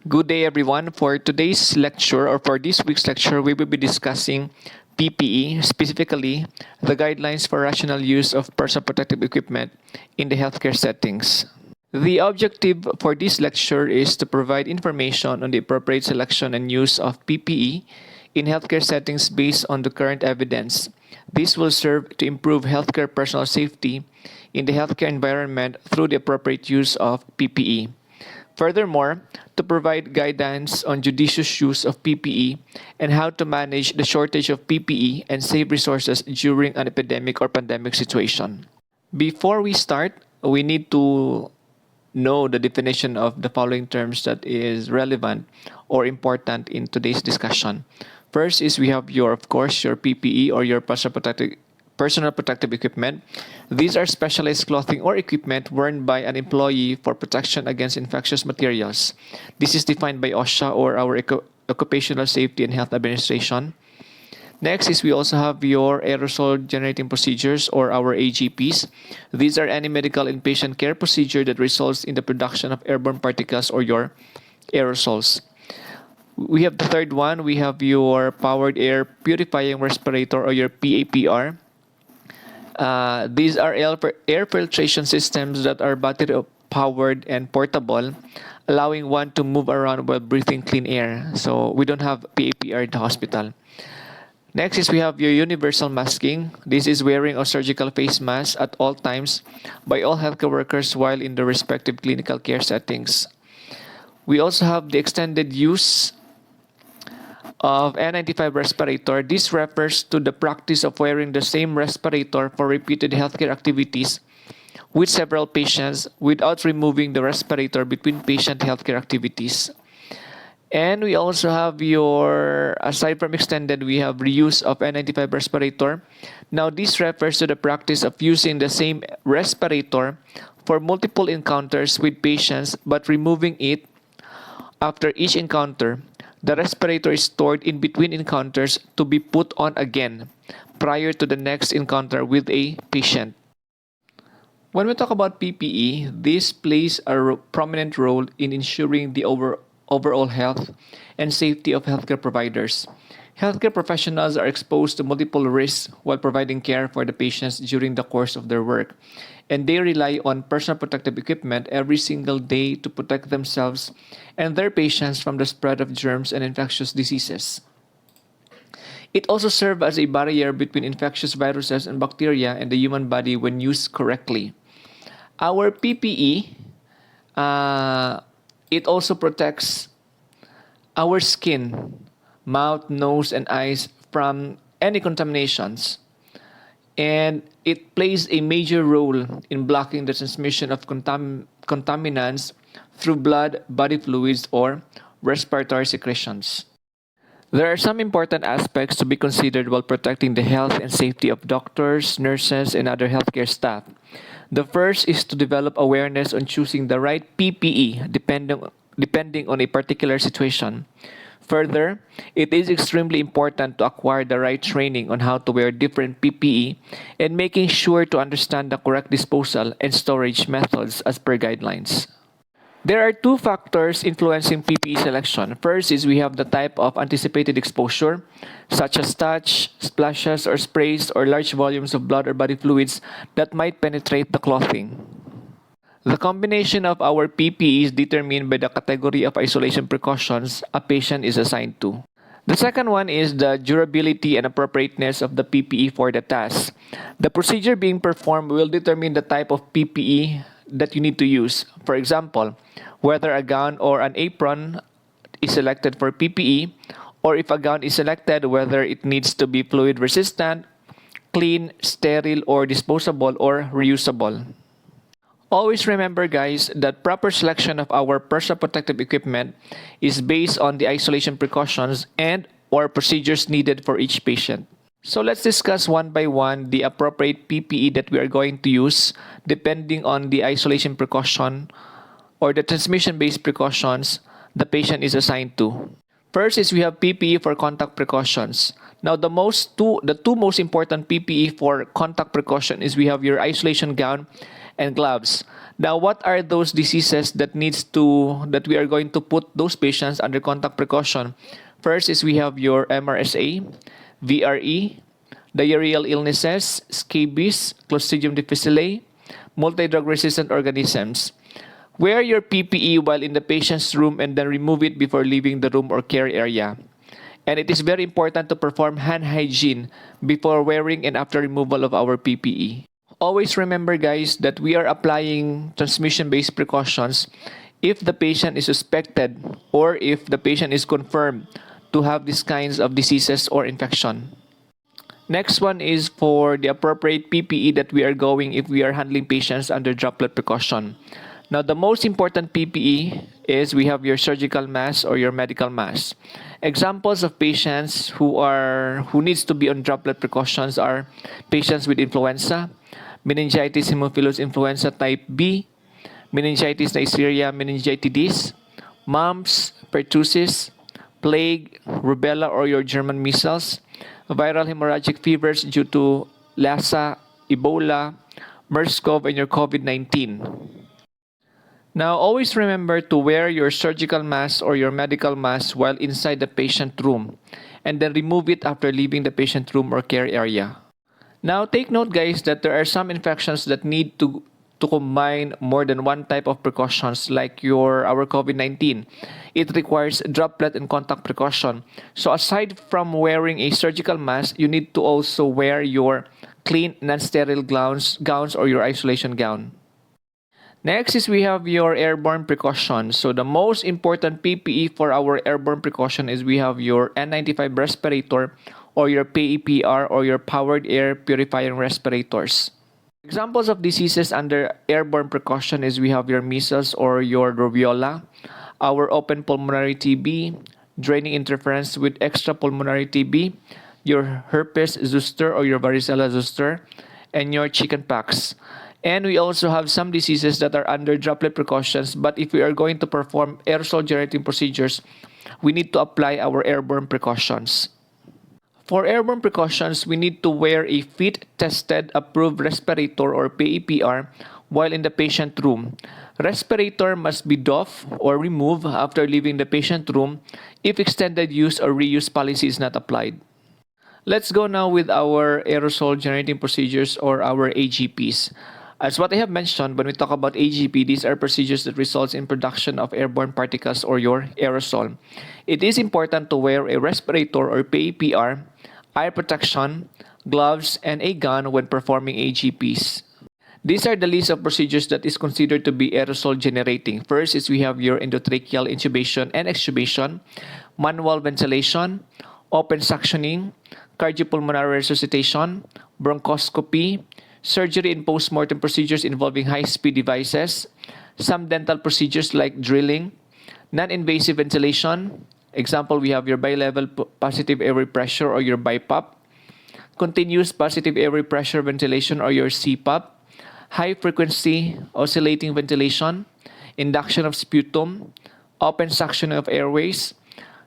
Good day, everyone. For today's lecture or for this week's lecture, we will be discussing PPE, specifically the guidelines for rational use of personal protective equipment in the healthcare settings. The objective for this lecture is to provide information on the appropriate selection and use of PPE in healthcare settings based on the current evidence. This will serve to improve healthcare personnel safety in the healthcare environment through the appropriate use of PPE. Furthermore, to provide guidance on judicious use of PPE and how to manage the shortage of PPE and save resources during an epidemic or pandemic situation. Before we start, we need to know the definition of the following terms that is relevant or important in today's discussion. First is we have of course, your PPE or your personal protective equipment. These are specialized clothing or equipment worn by an employee for protection against infectious materials. This is defined by OSHA or our Occupational Safety and Health Administration. Next is we also have your aerosol generating procedures or our AGPs. These are any medical inpatient care procedure that results in the production of airborne particles or your aerosols. We have the third one. We have your powered air purifying respirator or your PAPR. These are air filtration systems that are battery-powered and portable, allowing one to move around while breathing clean air. So we don't have PAPR in the hospital. Next is we have your universal masking. This is wearing a surgical face mask at all times by all healthcare workers while in the respective clinical care settings. We also have the extended use of N95 respirator. This refers to the practice of wearing the same respirator for repeated healthcare activities with several patients without removing the respirator between patient healthcare activities. And we also have aside from extended, we have reuse of N95 respirator. Now this refers to the practice of using the same respirator for multiple encounters with patients but removing it after each encounter. The respirator is stored in between encounters to be put on again prior to the next encounter with a patient. When we talk about PPE, this plays a prominent role in ensuring the overall health and safety of healthcare providers. Healthcare professionals are exposed to multiple risks while providing care for the patients during the course of their work, and they rely on personal protective equipment every single day to protect themselves and their patients from the spread of germs and infectious diseases. It also serves as a barrier between infectious viruses and bacteria in the human body when used correctly. Our PPE, it also protects our skin, mouth, nose, and eyes from any contaminations. And it plays a major role in blocking the transmission of contaminants through blood, body fluids, or respiratory secretions. There are some important aspects to be considered while protecting the health and safety of doctors, nurses, and other healthcare staff. The first is to develop awareness on choosing the right PPE depending on a particular situation. Further, it is extremely important to acquire the right training on how to wear different PPE and making sure to understand the correct disposal and storage methods as per guidelines. There are two factors influencing PPE selection. First is we have the type of anticipated exposure, such as touch, splashes, or sprays, or large volumes of blood or body fluids that might penetrate the clothing. The combination of our PPE is determined by the category of isolation precautions a patient is assigned to. The second one is the durability and appropriateness of the PPE for the task. The procedure being performed will determine the type of PPE that you need to use. For example, whether a gown or an apron is selected for PPE, or if a gown is selected, whether it needs to be fluid resistant, clean, sterile, or disposable or reusable. Always remember, guys, that proper selection of our personal protective equipment is based on the isolation precautions and or procedures needed for each patient. So let's discuss one by one the appropriate PPE that we are going to use depending on the isolation precaution or the transmission-based precautions the patient is assigned to. First is we have PPE for contact precautions. Now the two most important PPE for contact precaution is we have your isolation gown and gloves. Now, what are those diseases that we are going to put those patients under contact precaution? First is we have your MRSA, VRE, diarrheal illnesses, scabies, Clostridium difficile, multi-drug resistant organisms. Wear your PPE while in the patient's room and then remove it before leaving the room or care area. And it is very important to perform hand hygiene before wearing and after removal of our PPE. Always remember, guys, that we are applying transmission-based precautions if the patient is suspected or if the patient is confirmed to have these kinds of diseases or infection. Next one is for the appropriate PPE that we are going if we are handling patients under droplet precaution. Now, the most important PPE is we have your surgical mask or your medical mask. Examples of patients who needs to be on droplet precautions are patients with influenza, meningitis haemophilus influenza type B, meningitis Neisseria meningitidis, mumps, pertussis, plague, rubella or your German measles, viral hemorrhagic fevers due to Lassa, Ebola, MERS-CoV, and your COVID-19. Now, always remember to wear your surgical mask or your medical mask while inside the patient room and then remove it after leaving the patient room or care area. Now, take note, guys, that there are some infections that need to combine more than one type of precautions like our COVID-19. It requires droplet and contact precaution. So aside from wearing a surgical mask, you need to also wear your clean, non-sterile gowns or your isolation gown. Next is we have your airborne precautions. So the most important PPE for our airborne precaution is we have your N95 respirator or your PEPR or your powered air purifying respirators. Examples of diseases under airborne precaution is we have your measles or your rubiola, our open pulmonary TB, draining interference with extrapulmonary TB, your herpes zoster or your varicella zoster, and your chickenpox. And we also have some diseases that are under droplet precautions, but if we are going to perform aerosol generating procedures, we need to apply our airborne precautions. For airborne precautions, we need to wear a fit-tested approved respirator or PEPR while in the patient room. Respirator must be doffed or removed after leaving the patient room if extended use or reuse policy is not applied. Let's go now with our aerosol generating procedures or our AGPs. As what I have mentioned, when we talk about AGP, these are procedures that results in production of airborne particles or your aerosol. It is important to wear a respirator or PEPR, eye protection, gloves, and a gun when performing AGPs. These are the list of procedures that is considered to be aerosol generating. First is we have your endotracheal intubation and extubation, manual ventilation, open suctioning, cardiopulmonary resuscitation, bronchoscopy, surgery and post-mortem procedures involving high-speed devices, some dental procedures like drilling, non-invasive ventilation. Example, we have your bilevel positive airway pressure or your BiPAP, continuous positive airway pressure ventilation or your CPAP, high-frequency oscillating ventilation, induction of sputum, open suctioning of airways,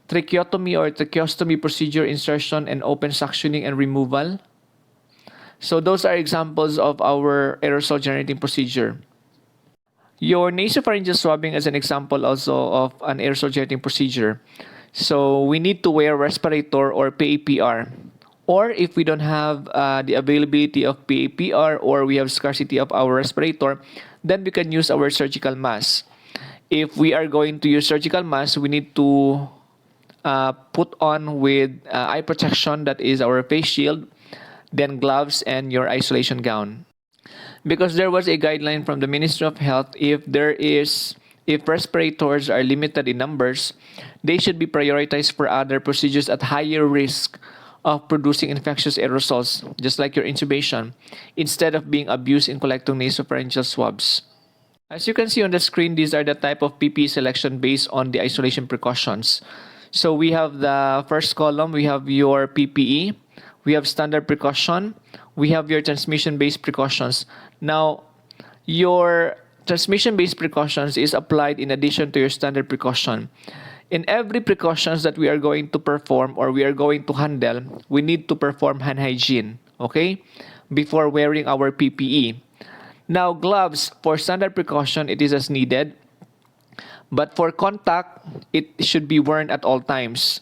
tracheotomy or tracheostomy procedure insertion and open suctioning and removal. So those are examples of our aerosol generating procedure. Your nasopharyngeal swabbing is an example also of an aerosol generating procedure. So we need to wear respirator or PEPR. Or if we don't have the availability of PEPR or we have scarcity of our respirator, then we can use our surgical mask. If we are going to use surgical mask, we need to put on with eye protection, that is our face shield, then gloves and your isolation gown. Because there was a guideline from the Ministry of Health, if respirators are limited in numbers, they should be prioritized for other procedures at higher risk of producing infectious aerosols, just like your intubation, instead of being abused in collecting nasopharyngeal swabs. As you can see on the screen, these are the type of PPE selection based on the isolation precautions. So we have the first column, we have your PPE, we have standard precaution, we have your transmission-based precautions. Now, your transmission-based precautions is applied in addition to your standard precaution. In every precautions that we are going to perform or we are going to handle, we need to perform hand hygiene, okay, before wearing our PPE. Now, gloves, for standard precaution, it is as needed. But for contact, it should be worn at all times.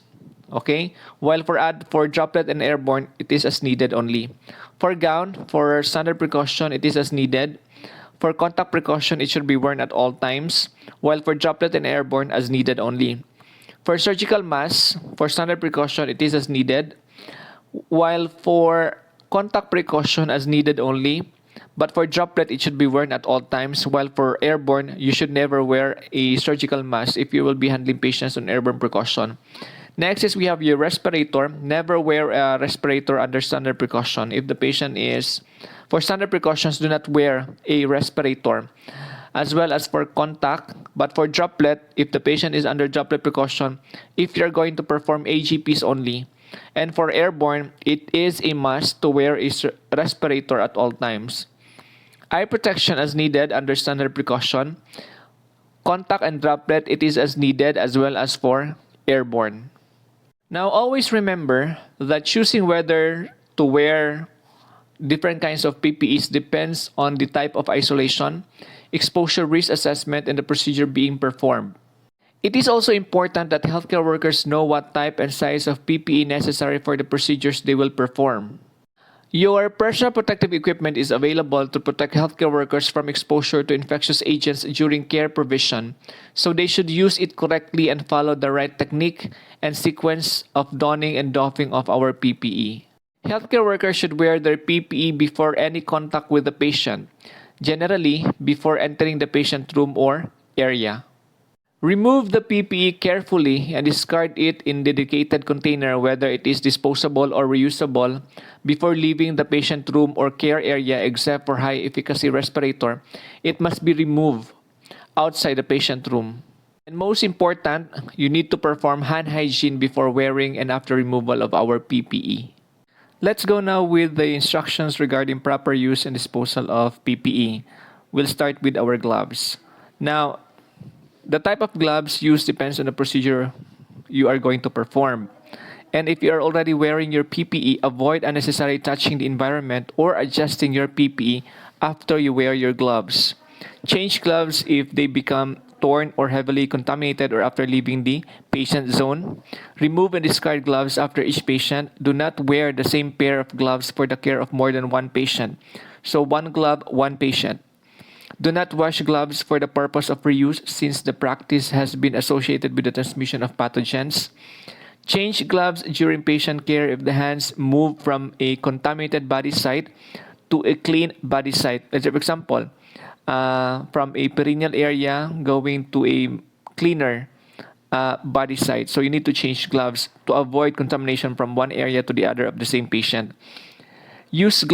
Okay? While for Droplet and Airborne, it is as needed only. For gown, for standard precaution, it is as needed. For contact precaution, it should be worn at all times. While for Droplet and Airborne, as needed only. For surgical mask, for standard precaution, it is as needed. While for contact precaution, as needed only. But for Droplet, it should be worn at all times. While for Airborne, you should never wear a surgical mask if you will be handling patients on Airborne precaution. Next is we have your respirator. Never wear a respirator under standard precaution. If the patient is, for standard precautions, do not wear a respirator. As well as for contact, but for Droplet, if the patient is under Droplet precaution, if you're going to perform AGPs only. And for Airborne, it is a must to wear a respirator at all times. Eye protection as needed under standard precaution. Contact and Droplet, it is as needed as well as for Airborne. Now, always remember that choosing whether to wear different kinds of PPEs depends on the type of isolation, exposure risk assessment, and the procedure being performed. It is also important that healthcare workers know what type and size of PPE necessary for the procedures they will perform. Your personal protective equipment is available to protect healthcare workers from exposure to infectious agents during care provision, so they should use it correctly and follow the right technique and sequence of donning and doffing of our PPE. Healthcare workers should wear their PPE before any contact with the patient, generally before entering the patient room or area. Remove the PPE carefully and discard it in dedicated container, whether it is disposable or reusable, before leaving the patient room or care area. Except for high-efficacy respirator, it must be removed outside the patient room. And most important, you need to perform hand hygiene before wearing and after removal of our PPE. Let's go now with the instructions regarding proper use and disposal of PPE. We'll start with our gloves. Now, the type of gloves used depends on the procedure you are going to perform. And if you are already wearing your PPE, avoid unnecessary touching the environment or adjusting your PPE after you wear your gloves. Change gloves if they become torn or heavily contaminated or after leaving the patient zone. Remove and discard gloves after each patient. Do not wear the same pair of gloves for the care of more than one patient. So one glove, one patient. Do not wash gloves for the purpose of reuse, since the practice has been associated with the transmission of pathogens. Change gloves during patient care if the hands move from a contaminated body site to a clean body site. Let's say, for example, from a perineal area going to a cleaner body site. So you need to change gloves to avoid contamination from one area to the other of the same patient. Using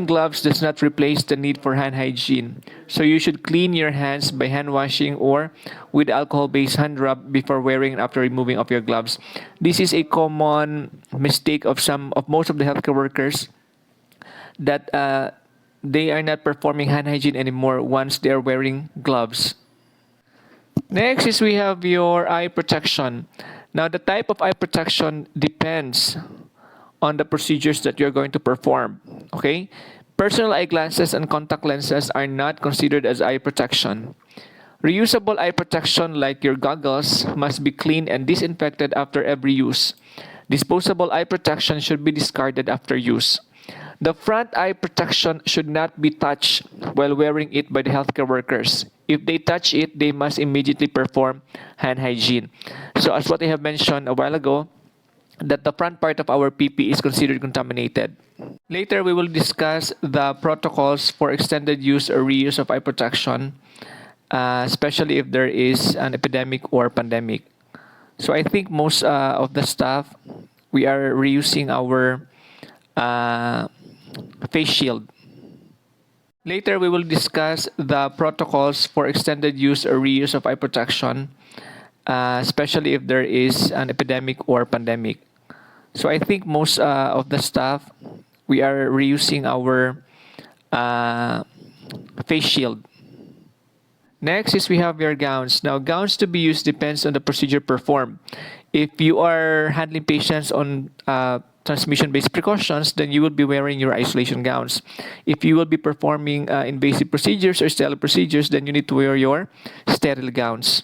gloves does not replace the need for hand hygiene. So you should clean your hands by hand washing or with alcohol-based hand rub before wearing and after removing of your gloves. This is a common mistake of most of the healthcare workers, that they are not performing hand hygiene anymore once they are wearing gloves. Next is we have your eye protection. Now, the type of eye protection depends on the procedures that you're going to perform. Okay? Personal eyeglasses and contact lenses are not considered as eye protection. Reusable eye protection, like your goggles, must be cleaned and disinfected after every use. Disposable eye protection should be discarded after use. The front eye protection should not be touched while wearing it by the healthcare workers. If they touch it, they must immediately perform hand hygiene. So as what I have mentioned a while ago, that the front part of our PPE is considered contaminated. Later, we will discuss the protocols for extended use or reuse of eye protection, especially if there is an epidemic or pandemic. So I think most of the staff, we are reusing our face shield. Later, we will discuss the protocols for extended use or reuse of eye protection, especially if there is an epidemic or pandemic. So I think most of the staff, we are reusing our face shield. Next is we have your gowns. Now, gowns to be used depends on the procedure performed. If you are handling patients on transmission-based precautions, then you will be wearing your isolation gowns. If you will be performing invasive procedures or sterile procedures, then you need to wear your sterile gowns.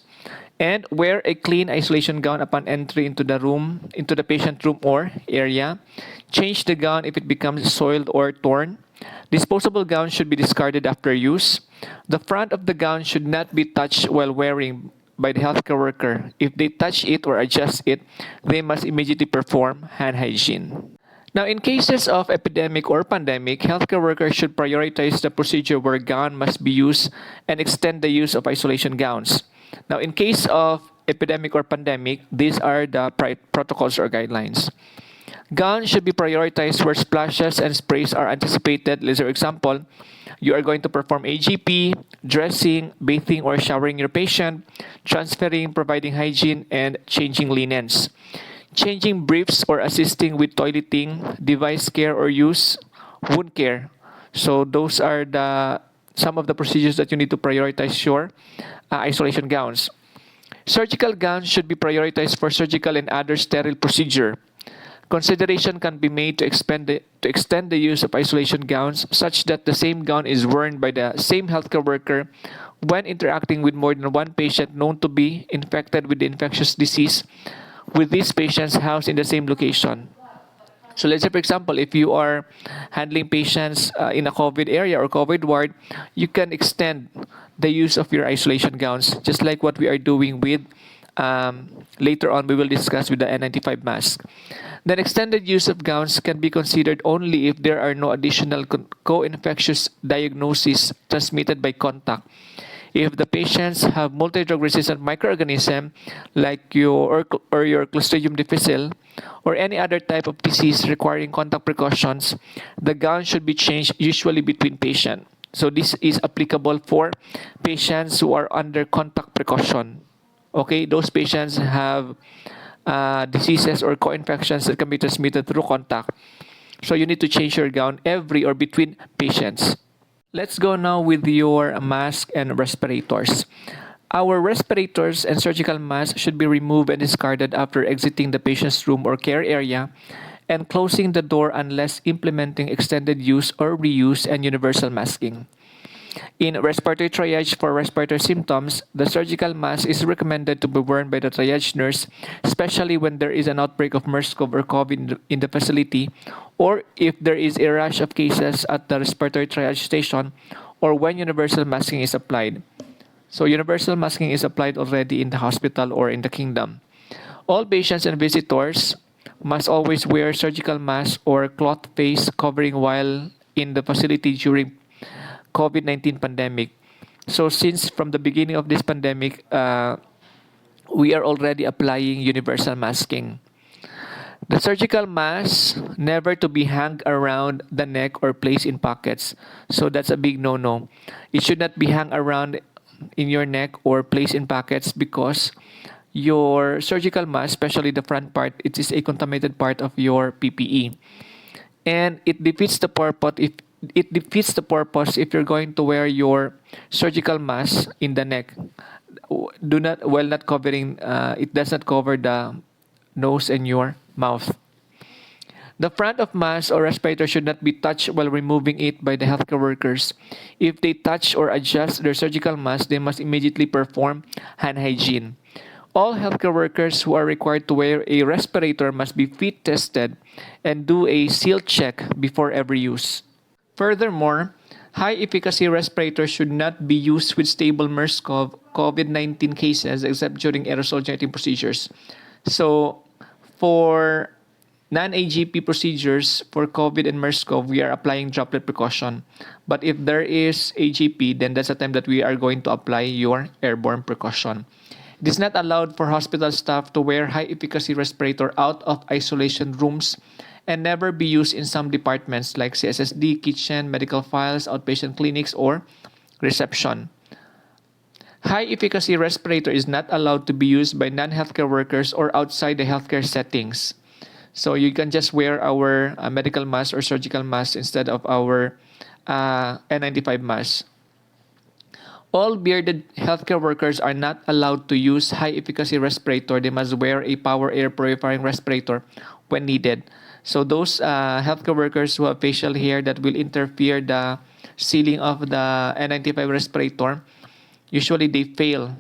And wear a clean isolation gown upon entry into the patient room or area. Change the gown if it becomes soiled or torn. Disposable gowns should be discarded after use. The front of the gown should not be touched while wearing by the healthcare worker. If they touch it or adjust it, they must immediately perform hand hygiene. Now, in cases of epidemic or pandemic, healthcare workers should prioritize the procedure where gown must be used and extend the use of isolation gowns. Now, in case of epidemic or pandemic, these are the protocols or guidelines. Gowns should be prioritized where splashes and sprays are anticipated. Let's say, for example, you are going to perform AGP, dressing, bathing, or showering your patient, transferring, providing hygiene, and changing linens. Changing briefs or assisting with toileting, device care or use, wound care. So those are some of the procedures that you need to prioritize your isolation gowns. Surgical gowns should be prioritized for surgical and other sterile procedure. Consideration can be made to extend the use of isolation gowns such that the same gown is worn by the same healthcare worker when interacting with more than one patient known to be infected with the infectious disease with these patients housed in the same location. So let's say, for example, if you are handling patients in a COVID area or COVID ward, you can extend the use of your isolation gowns, just like what we are doing with, later on we will discuss with the N95 mask. Then extended use of gowns can be considered only if there are no additional co-infectious diagnoses transmitted by contact. If the patients have multi-drug resistant microorganism like your Clostridium difficile or any other type of disease requiring contact precautions, the gown should be changed usually between patients. So this is applicable for patients who are under contact precaution. Okay, those patients have diseases or co-infections that can be transmitted through contact. So you need to change your gown every or between patients. Let's go now with your mask and respirators. Our respirators and surgical masks should be removed and discarded after exiting the patient's room or care area and closing the door unless implementing extended use or reuse and universal masking. In respiratory triage for respiratory symptoms, the surgical mask is recommended to be worn by the triage nurse, especially when there is an outbreak of MERS-CoV or COVID in the facility, or if there is a rush of cases at the respiratory triage station, or when universal masking is applied. So universal masking is applied already in the hospital or in the kingdom. All patients and visitors must always wear surgical mask or cloth face covering while in the facility during COVID-19 pandemic. So since from the beginning of this pandemic, we are already applying universal masking. The surgical mask never to be hung around the neck or placed in pockets. So that's a big no-no. It should not be hung around in your neck or placed in pockets because your surgical mask, especially the front part, it is a contaminated part of your PPE. And it defeats the purpose if you're going to wear your surgical mask in the neck. Not covering, it does not cover the nose and your mouth. The front of mask or respirator should not be touched while removing it by the healthcare workers. If they touch or adjust their surgical mask, they must immediately perform hand hygiene. All healthcare workers who are required to wear a respirator must be fit tested and do a seal check before every use. Furthermore, high-efficacy respirators should not be used with stable MERS-CoV COVID-19 cases except during aerosol generating procedures. So, for non-AGP procedures for COVID and MERS-CoV, we are applying droplet precaution. But if there is AGP, then that's the time that we are going to apply your airborne precaution. It is not allowed for hospital staff to wear high-efficacy respirator out of isolation rooms and never be used in some departments like CSSD, kitchen, medical files, outpatient clinics, or reception. High-efficacy respirator is not allowed to be used by non-healthcare workers or outside the healthcare settings. So you can just wear our medical mask or surgical mask instead of our N95 mask. All bearded healthcare workers are not allowed to use high-efficacy respirator. They must wear a power air purifying respirator when needed. So those healthcare workers who have facial hair that will interfere the sealing of the N95 respirator, usually they fail,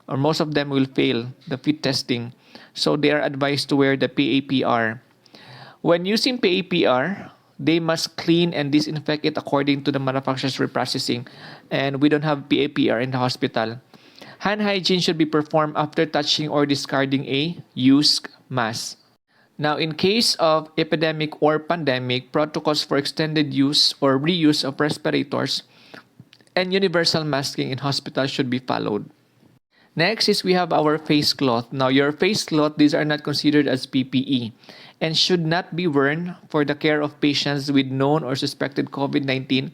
or most of them will fail the fit testing. So they are advised to wear the PAPR. When using PAPR, they must clean and disinfect it according to the manufacturer's reprocessing. And we don't have PAPR in the hospital. Hand hygiene should be performed after touching or discarding a used mask. Now, in case of epidemic or pandemic, protocols for extended use or reuse of respirators and universal masking in hospitals should be followed. Next is we have our face cloth. Now, your face cloth, these are not considered as PPE and should not be worn for the care of patients with known or suspected COVID-19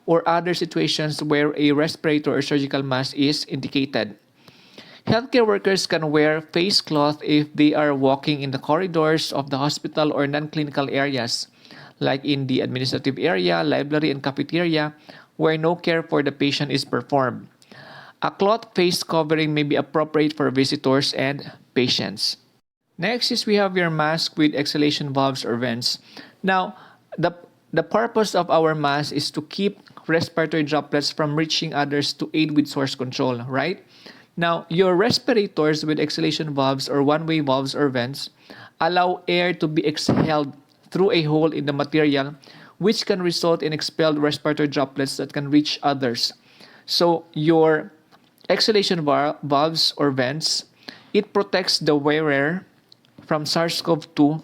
or other situations where a respirator or surgical mask is indicated. Healthcare workers can wear face cloth if they are walking in the corridors of the hospital or non-clinical areas, like in the administrative area, library, and cafeteria, where no care for the patient is performed. A cloth face covering may be appropriate for visitors and patients. Next is we have your mask with exhalation valves or vents. Now, the purpose of our mask is to keep respiratory droplets from reaching others to aid with source control, right? Now, your respirators with exhalation valves or one-way valves or vents allow air to be exhaled through a hole in the material, which can result in expelled respiratory droplets that can reach others. So, your exhalation valves or vents, it protects the wearer from SARS-CoV-2,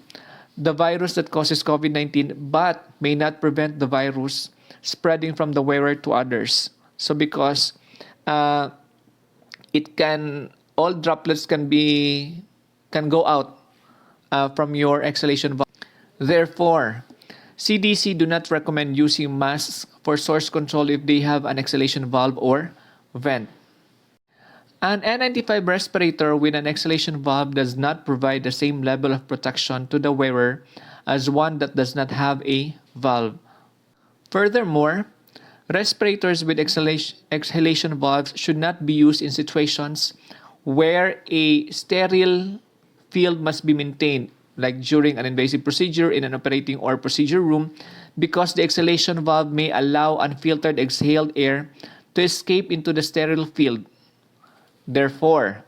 the virus that causes COVID-19, but may not prevent the virus spreading from the wearer to others. So because all droplets can go out from your exhalation valve. Therefore, CDC do not recommend using masks for source control if they have an exhalation valve or vent. An N95 respirator with an exhalation valve does not provide the same level of protection to the wearer as one that does not have a valve. Furthermore, respirators with exhalation valves should not be used in situations where a sterile field must be maintained, like during an invasive procedure in an operating or procedure room, because the exhalation valve may allow unfiltered exhaled air to escape into the sterile field. Therefore,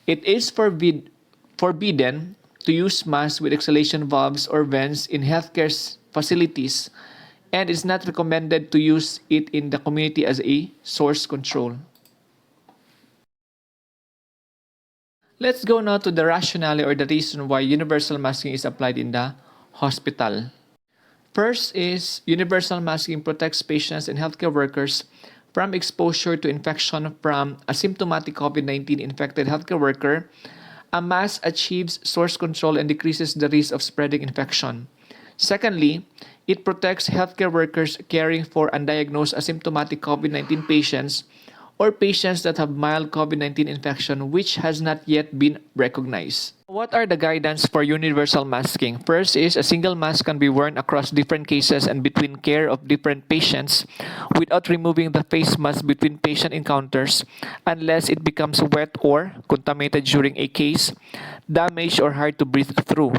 it is forbidden to use masks with exhalation valves or vents in healthcare facilities, and it's not recommended to use it in the community as a source control. Let's go now to the rationale or the reason why universal masking is applied in the hospital. First is universal masking protects patients and healthcare workers from exposure to infection from a symptomatic COVID-19 infected healthcare worker. A mask achieves source control and decreases the risk of spreading infection. Secondly, it protects healthcare workers caring for undiagnosed asymptomatic COVID-19 patients or patients that have mild COVID-19 infection which has not yet been recognized. What are the guidance for universal masking? First is a single mask can be worn across different cases and between care of different patients without removing the face mask between patient encounters unless it becomes wet or contaminated during a case, damaged or hard to breathe through.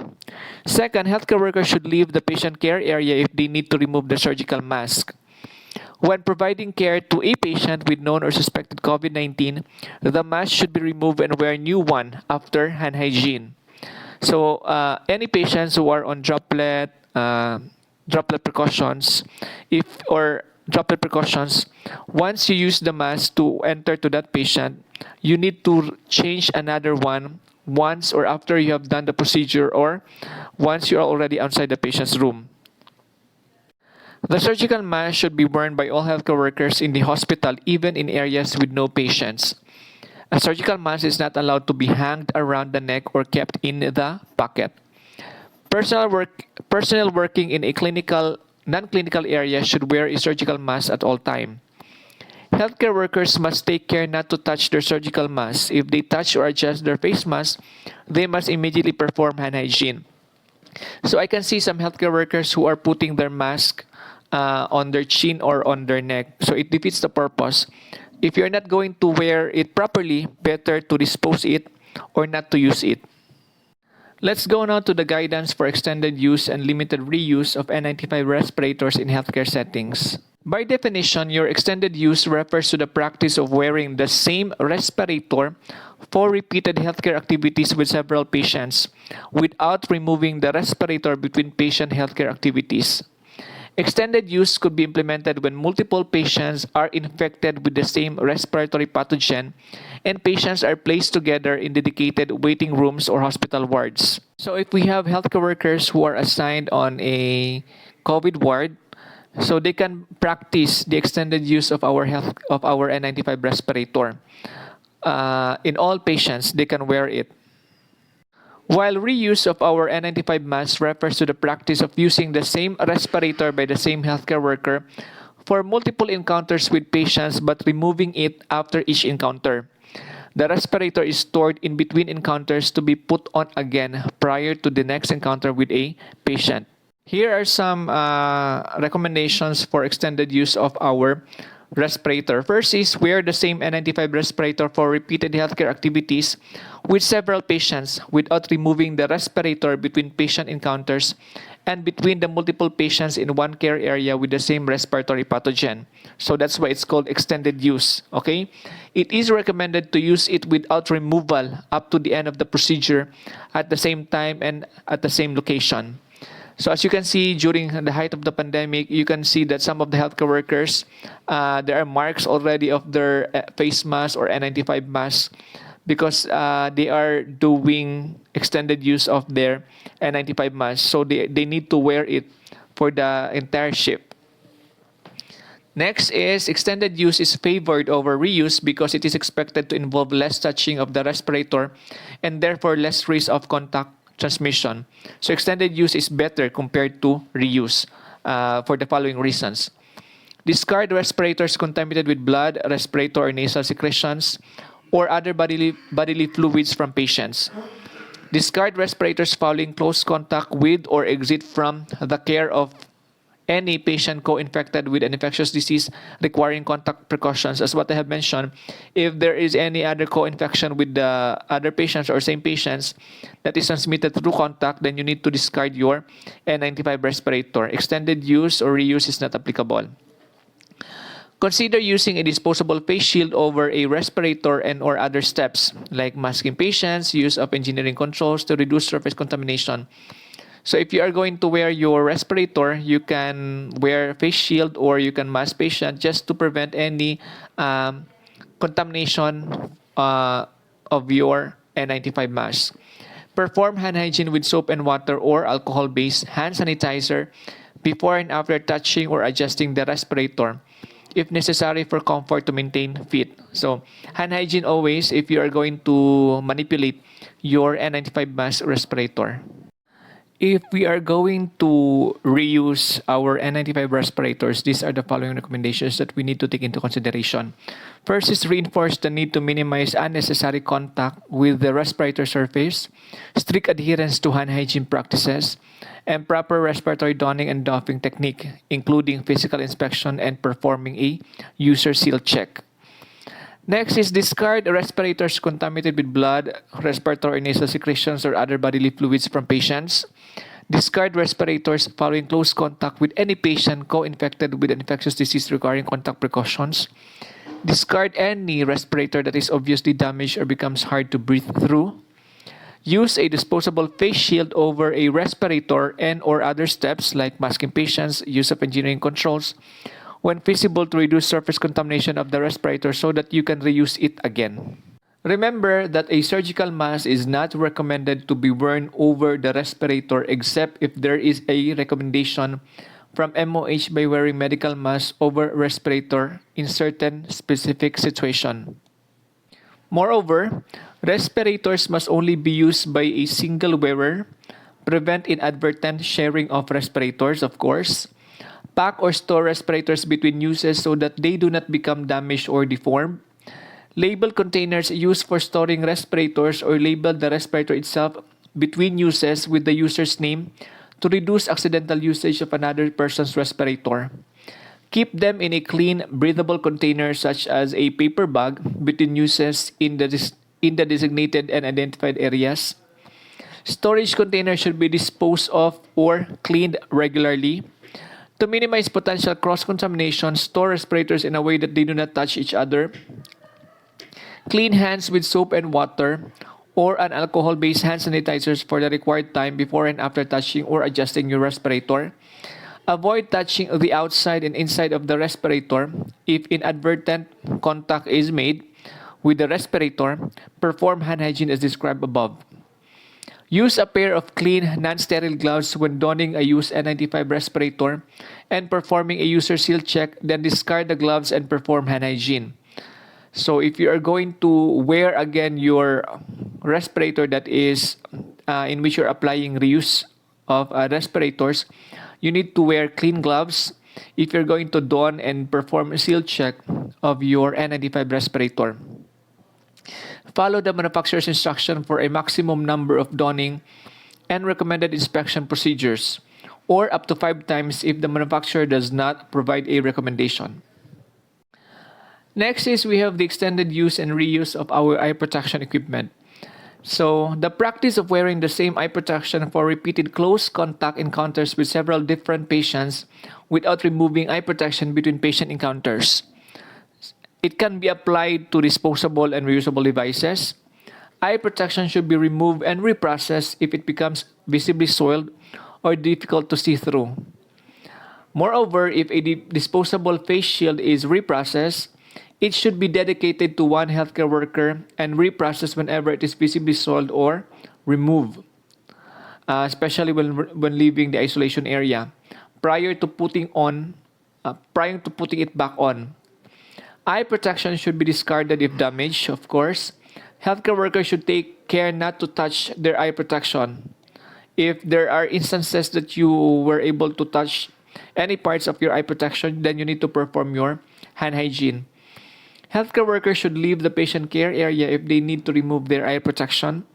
Second, healthcare workers should leave the patient care area if they need to remove the surgical mask. When providing care to a patient with known or suspected COVID-19, the mask should be removed and wear a new one after hand hygiene. So, any patients who are on droplet precautions, once you use the mask to enter to that patient, you need to change another one once or after you have done the procedure or once you are already outside the patient's room. The surgical mask should be worn by all healthcare workers in the hospital, even in areas with no patients. A surgical mask is not allowed to be hanged around the neck or kept in the pocket. Personnel working in a non-clinical area should wear a surgical mask at all time. Healthcare workers must take care not to touch their surgical masks. If they touch or adjust their face mask, they must immediately perform hand hygiene. So I can see some healthcare workers who are putting their mask on their chin or on their neck. So it defeats the purpose. If you're not going to wear it properly, better to dispose it or not to use it. Let's go now to the guidance for extended use and limited reuse of N95 respirators in healthcare settings. By definition, your extended use refers to the practice of wearing the same respirator for repeated healthcare activities with several patients without removing the respirator between patient healthcare activities. Extended use could be implemented when multiple patients are infected with the same respiratory pathogen and patients are placed together in dedicated waiting rooms or hospital wards. So if we have healthcare workers who are assigned on a COVID ward, so they can practice the extended use of our N95 respirator. In all patients, they can wear it. While reuse of our N95 mask refers to the practice of using the same respirator by the same healthcare worker for multiple encounters with patients but removing it after each encounter. The respirator is stored in between encounters to be put on again prior to the next encounter with a patient. Here are some recommendations for extended use of our respirator. First is wear the same N95 respirator for repeated healthcare activities with several patients without removing the respirator between patient encounters and between the multiple patients in one care area with the same respiratory pathogen. So that's why it's called extended use, okay? It is recommended to use it without removal up to the end of the procedure at the same time and at the same location. So as you can see, during the height of the pandemic, you can see that some of the healthcare workers, there are marks already of their face mask or N95 mask because they are doing extended use of their N95 mask. So they need to wear it for the entire shift. Next is extended use is favored over reuse because it is expected to involve less touching of the respirator and therefore less risk of contact transmission. So extended use is better compared to reuse for the following reasons. Discard respirators contaminated with blood, respirator or nasal secretions, or other bodily fluids from patients. Discard respirators following close contact with or exit from the care of any patient co-infected with an infectious disease requiring contact precautions. As what I have mentioned, if there is any other co-infection with the other patients or same patients that is transmitted through contact, then you need to discard your N95 respirator. Extended use or reuse is not applicable. Consider using a disposable face shield over a respirator and or other steps like masking patients, use of engineering controls to reduce surface contamination. So if you are going to wear your respirator, you can wear face shield or you can mask patient just to prevent any contamination of your N95 mask. Perform hand hygiene with soap and water or alcohol-based hand sanitizer before and after touching or adjusting the respirator, if necessary for comfort to maintain fit. So hand hygiene always if you are going to manipulate your N95 mask respirator. If we are going to reuse our N95 respirators, these are the following recommendations that we need to take into consideration. First is reinforce the need to minimize unnecessary contact with the respirator surface, strict adherence to hand hygiene practices, and proper respiratory donning and doffing technique, including physical inspection and performing a user seal check. Next is discard respirators contaminated with blood, respiratory nasal secretions, or other bodily fluids from patients. Discard respirators following close contact with any patient co-infected with an infectious disease requiring contact precautions. Discard any respirator that is obviously damaged or becomes hard to breathe through. Use a disposable face shield over a respirator and or other steps like masking patients, use of engineering controls, when feasible to reduce surface contamination of the respirator so that you can reuse it again. Remember that a surgical mask is not recommended to be worn over the respirator except if there is a recommendation from MOH by wearing medical mask over respirator in certain specific situation. Moreover, respirators must only be used by a single wearer, prevent inadvertent sharing of respirators, of course, pack or store respirators between uses so that they do not become damaged or deformed, label containers used for storing respirators or label the respirator itself between uses with the user's name to reduce accidental usage of another person's respirator. Keep them in a clean, breathable container such as a paper bag between uses in the designated and identified areas. Storage containers should be disposed of or cleaned regularly. To minimize potential cross-contamination, store respirators in a way that they do not touch each other. Clean hands with soap and water or an alcohol-based hand sanitizers for the required time before and after touching or adjusting your respirator. Avoid touching the outside and inside of the respirator. If inadvertent contact is made with the respirator, perform hand hygiene as described above. Use a pair of clean, non-sterile gloves when donning a used N95 respirator and performing a user seal check, then discard the gloves and perform hand hygiene. So if you are going to wear again your respirator that is in which you're applying reuse of respirators, you need to wear clean gloves if you're going to don and perform a seal check of your N95 respirator. Follow the manufacturer's instruction for a maximum number of donning and recommended inspection procedures, or up to 5 times if the manufacturer does not provide a recommendation. Next is we have the extended use and reuse of our eye protection equipment. So, the practice of wearing the same eye protection for repeated close contact encounters with several different patients without removing eye protection between patient encounters. It can be applied to disposable and reusable devices. Eye protection should be removed and reprocessed if it becomes visibly soiled or difficult to see through. Moreover, if a disposable face shield is reprocessed, it should be dedicated to one healthcare worker and reprocessed whenever it is visibly soiled or removed, especially when leaving the isolation area, prior to putting it back on. Eye protection should be discarded if damaged, of course. Healthcare workers should take care not to touch their eye protection. If there are instances that you were able to touch any parts of your eye protection, then you need to perform your hand hygiene. Healthcare workers should leave the patient care area if they need to remove their eye protection.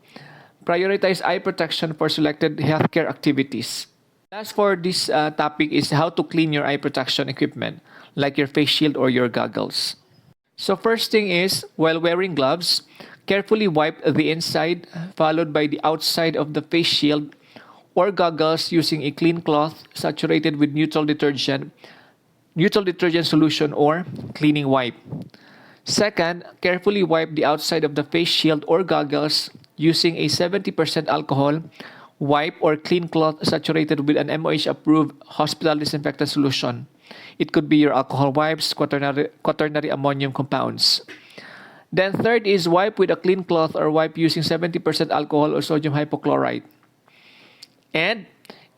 Prioritize eye protection for selected healthcare activities. Last for this topic is how to clean your eye protection equipment, like your face shield or your goggles. So first thing is, while wearing gloves, carefully wipe the inside followed by the outside of the face shield or goggles using a clean cloth saturated with neutral detergent solution or cleaning wipe. Second, carefully wipe the outside of the face shield or goggles using a 70% alcohol wipe or clean cloth saturated with an MOH-approved hospital disinfectant solution. It could be your alcohol wipes, quaternary ammonium compounds. Then third is wipe with a clean cloth or wipe using 70% alcohol or sodium hypochlorite. And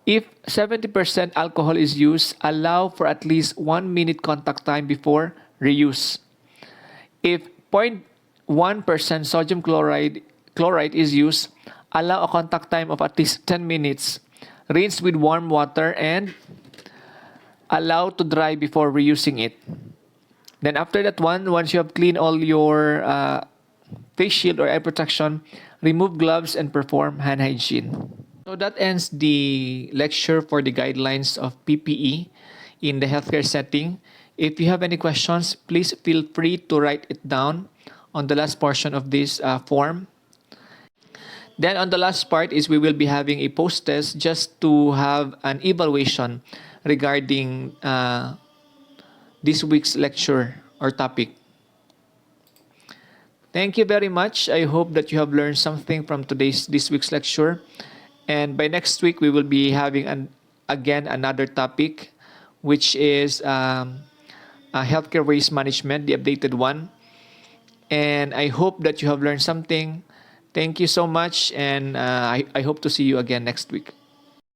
if 70% alcohol is used, allow for at least 1 minute contact time before reuse. If 0.1% sodium chloride is used, allow a contact time of at least 10 minutes. Rinse with warm water and allow to dry before reusing it. Then after that once you have cleaned all your face shield or eye protection, remove gloves and perform hand hygiene. So that ends the lecture for the guidelines of PPE in the healthcare setting. If you have any questions, please feel free to write it down on the last portion of this form. Then on the last part is we will be having a post-test just to have an evaluation regarding this week's lecture or topic. Thank you very much. I hope that you have learned something from this week's lecture. And by next week, we will be having again another topic, which is healthcare waste management, the updated one. And I hope that you have learned something. Thank you so much, and I hope to see you again next week.